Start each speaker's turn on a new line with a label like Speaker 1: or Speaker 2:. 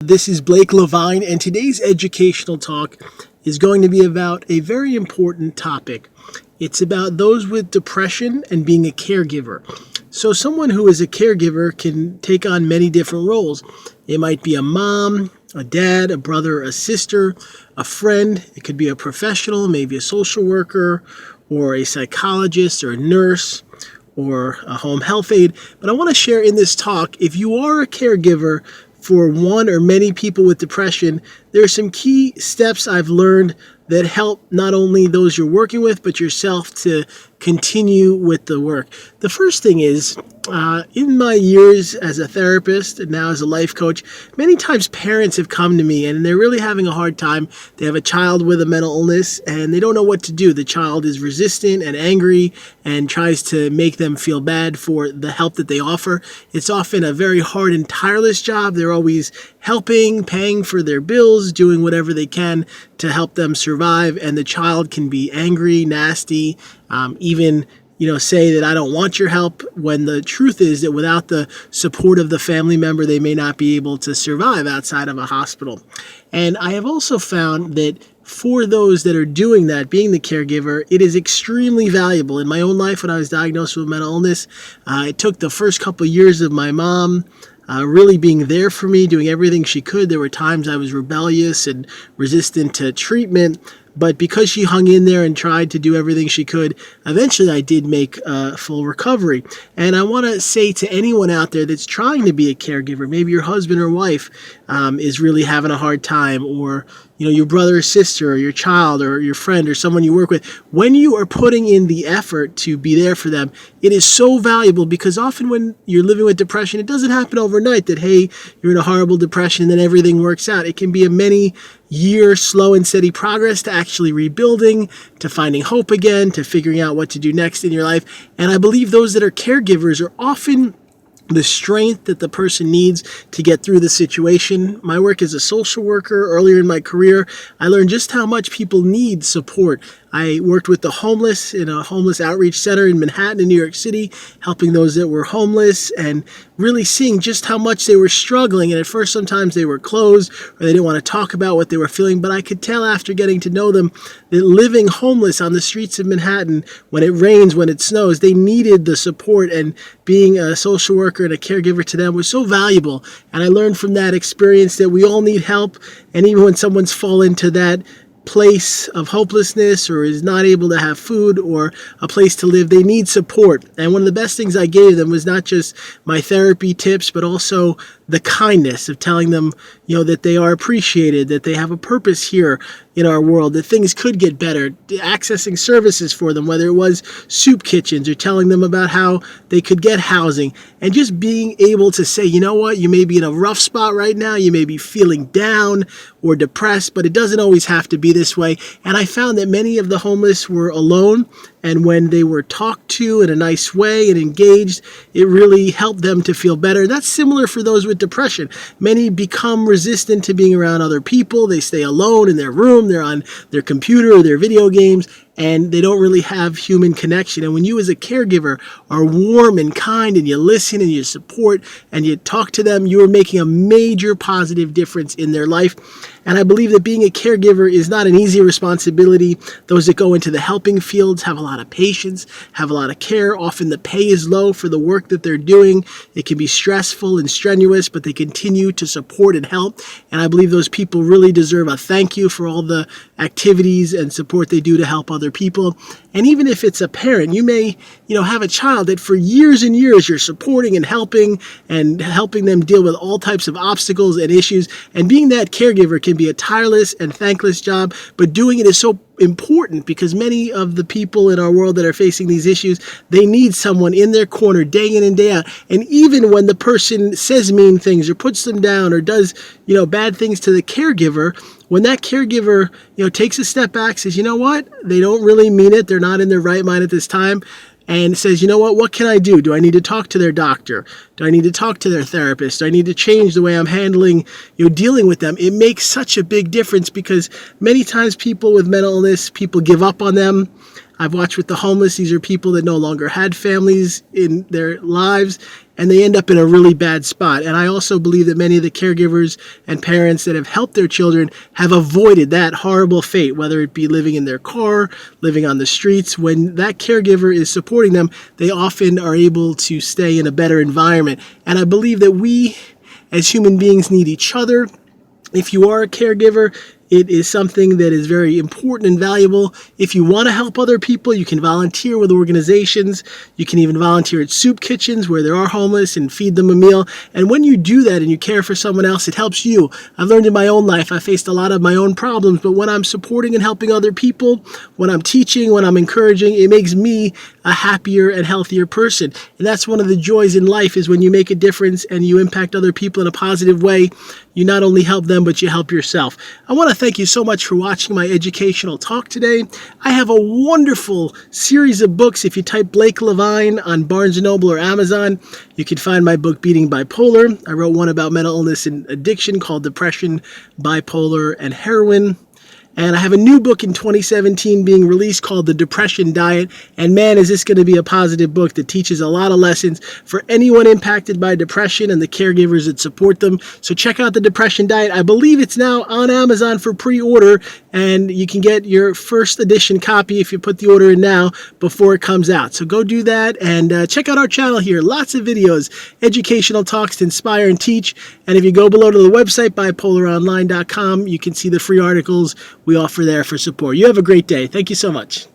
Speaker 1: This is Blake Levine, and today's educational talk is going to be about a very important topic. It's about those with depression and being a caregiver. So someone who is a caregiver can take on many different roles. It might be a mom, a dad, a brother, a sister, a friend. It could be a professional, maybe a social worker, or a psychologist, or a nurse, or a home health aide. But I want to share in this talk, if you are a caregiver for one or many people with depression, there are some key steps I've learned that help not only those you're working with, but yourself to continue with the work. The first thing is, in my years as a therapist and now as a life coach, many times parents have come to me and they're really having a hard time. They have a child with a mental illness and they don't know what to do. The child is resistant and angry and tries to make them feel bad for the help that they offer. It's often a very hard and tireless job. They're always helping, paying for their bills, doing whatever they can to help them survive, and the child can be angry, nasty, even say that I don't want your help, when the truth is that without the support of the family member, they may not be able to survive outside of a hospital. And I have also found that for those that are doing that, being the caregiver, it is extremely valuable. In my own life, when I was diagnosed with mental illness, it took the first couple of years of my mom really being there for me, doing everything she could. There were times I was rebellious and resistant to treatment, but because she hung in there and tried to do everything she could, eventually I did make a full recovery. And I want to say to anyone out there that's trying to be a caregiver, maybe your husband or wife is really having a hard time, or your brother or sister or your child or your friend or someone you work with, when you are putting in the effort to be there for them, it is so valuable, because often when you're living with depression, it doesn't happen overnight that, hey, you're in a horrible depression and then everything works out. It can be a many year slow and steady progress to actually rebuilding, to finding hope again, to figuring out what to do next in your life. And I believe those that are caregivers are often the strength that the person needs to get through the situation. My work as a social worker earlier in my career, I learned just how much people need support. I worked with the homeless in a homeless outreach center in Manhattan in New York City, helping those that were homeless and really seeing just how much they were struggling. And at first, sometimes they were closed or they didn't want to talk about what they were feeling. But I could tell after getting to know them that living homeless on the streets of Manhattan, when it rains, when it snows, they needed the support. And being a social worker and a caregiver to them was so valuable. And I learned from that experience that we all need help. And even when someone's fallen into that place of hopelessness or is not able to have food or a place to live, they need support. And one of the best things I gave them was not just my therapy tips, but also the kindness of telling them, that they are appreciated, that they have a purpose here in our world, that things could get better, accessing services for them, whether it was soup kitchens or telling them about how they could get housing, and just being able to say, you know what, you may be in a rough spot right now, you may be feeling down or depressed, but it doesn't always have to be this way. And I found that many of the homeless were alone, and when they were talked to in a nice way and engaged, it really helped them to feel better. That's similar for those with depression. Many become resistant to being around other people. They stay alone in their room. They're on their computer or their video games, and they don't really have human connection. And when you as a caregiver are warm and kind and you listen and you support and you talk to them, you are making a major positive difference in their life. And I believe that being a caregiver is not an easy responsibility. Those that go into the helping fields have a lot of patience, have a lot of care. Often the pay is low for the work that they're doing. It can be stressful and strenuous, but they continue to support and help. And I believe those people really deserve a thank you for all the activities and support they do to help other people. And even if it's a parent, you may, have a child that for years and years you're supporting and helping them deal with all types of obstacles and issues. And being that caregiver can be a tireless and thankless job, but doing it is so important, because many of the people in our world that are facing these issues, they need someone in their corner day in and day out. And even when the person says mean things or puts them down or does, bad things to the caregiver, when that caregiver, takes a step back, says, you know what, they don't really mean it, they're not in their right mind at this time, and says, you know what can I do? Do I need to talk to their doctor? Do I need to talk to their therapist? Do I need to change the way I'm handling, dealing with them? It makes such a big difference, because many times people with mental illness, people give up on them. I've watched with the homeless. These are people that no longer had families in their lives, and they end up in a really bad spot. And I also believe that many of the caregivers and parents that have helped their children have avoided that horrible fate, whether it be living in their car, living on the streets. When that caregiver is supporting them, they often are able to stay in a better environment. And I believe that we as human beings need each other. If you are a caregiver, it is something that is very important and valuable. If you want to help other people, you can volunteer with organizations. You can even volunteer at soup kitchens where there are homeless and feed them a meal. And when you do that and you care for someone else, it helps you. I've learned in my own life, I faced a lot of my own problems, but when I'm supporting and helping other people, when I'm teaching, when I'm encouraging, it makes me a happier and healthier person. And that's one of the joys in life, is when you make a difference and you impact other people in a positive way, you not only help them, but you help yourself. I want to thank you so much for watching my educational talk today. I have a wonderful series of books. If you type Blake Levine on Barnes & Noble or Amazon, you can find my book, Beating Bipolar. I wrote one about mental illness and addiction called Depression, Bipolar, and Heroin. And I have a new book in 2017 being released called The Depression Diet. And man, is this going to be a positive book that teaches a lot of lessons for anyone impacted by depression and the caregivers that support them. So check out The Depression Diet. I believe it's now on Amazon for pre-order, and you can get your first edition copy if you put the order in now before it comes out. So go do that, and check out our channel here. Lots of videos, educational talks to inspire and teach. And if you go below to the website, bipolaronline.com, you can see the free articles we offer there for support. You have a great day. Thank you so much.